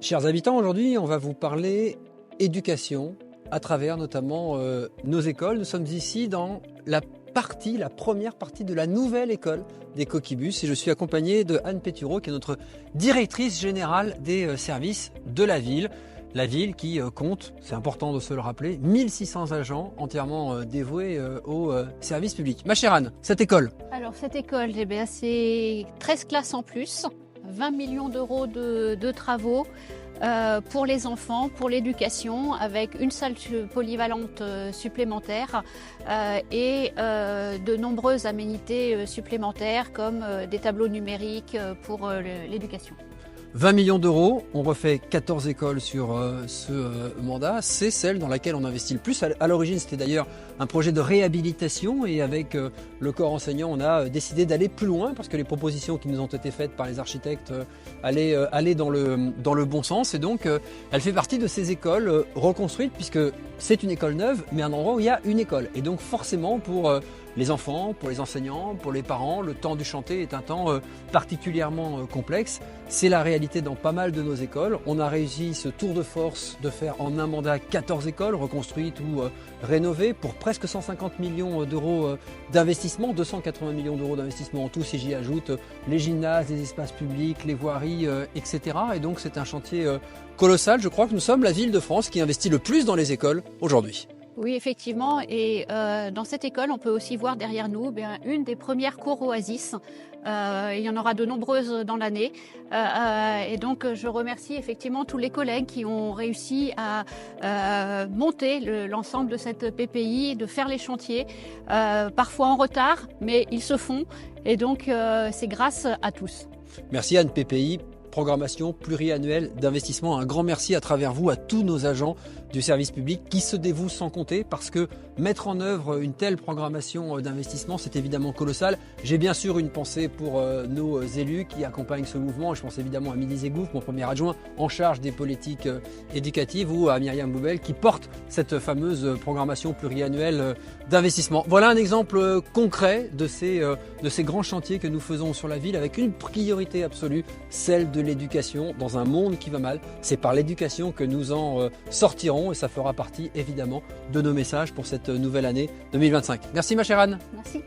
Chers habitants, aujourd'hui, on va vous parler éducation à travers notamment nos écoles. Nous sommes ici dans la première partie de la nouvelle école des Coquibus et je suis accompagné de Anne Pétureau qui est notre directrice générale des services de la ville. La ville qui compte, c'est important de se le rappeler, 1600 agents entièrement dévoués au service public. Ma chère Anne, cette école. Alors cette école, c'est 13 classes en plus, 20 millions d'euros de travaux pour les enfants, pour l'éducation, avec une salle polyvalente supplémentaire et de nombreuses aménités supplémentaires comme des tableaux numériques pour l'éducation. 20 millions d'euros, on refait 14 écoles sur ce mandat, c'est celle dans laquelle on investit le plus. À l'origine, c'était d'ailleurs un projet de réhabilitation et avec le corps enseignant, on a décidé d'aller plus loin parce que les propositions qui nous ont été faites par les architectes allaient dans le bon sens. Et donc, elle fait partie de ces écoles reconstruites puisque c'est une école neuve, mais un endroit où il y a une école. Et donc forcément, pour les enfants, pour les enseignants, pour les parents, le temps du chantier est un temps particulièrement complexe. C'est la réalité dans pas mal de nos écoles. On a réussi ce tour de force de faire en un mandat 14 écoles reconstruites ou rénovées pour presque 150 millions d'euros d'investissement, 280 millions d'euros d'investissement en tout si j'y ajoute les gymnases, les espaces publics, les voiries, etc. Et donc c'est un chantier colossal. Je crois que nous sommes la ville de France qui investit le plus dans les écoles aujourd'hui. Oui, effectivement. Et dans cette école, on peut aussi voir derrière nous une des premières cours Oasis. Il y en aura de nombreuses dans l'année. Et donc, je remercie effectivement tous les collègues qui ont réussi à monter l'ensemble de cette PPI, de faire les chantiers, parfois en retard, mais ils se font. Et donc, c'est grâce à tous. Merci Anne. PPI, programmation pluriannuelle d'investissement. Un grand merci à travers vous à tous nos agents du service public qui se dévouent sans compter parce que mettre en œuvre une telle programmation d'investissement, c'est évidemment colossal. J'ai bien sûr une pensée pour nos élus qui accompagnent ce mouvement. Je pense évidemment à Midi Zegouf, mon premier adjoint en charge des politiques éducatives, ou à Myriam Boubel qui porte cette fameuse programmation pluriannuelle d'investissement. Voilà un exemple concret de ces grands chantiers que nous faisons sur la ville avec une priorité absolue, celle de l'éducation. Dans un monde qui va mal, c'est par l'éducation que nous en sortirons et ça fera partie évidemment de nos messages pour cette nouvelle année 2025. Merci ma chère Anne. Merci.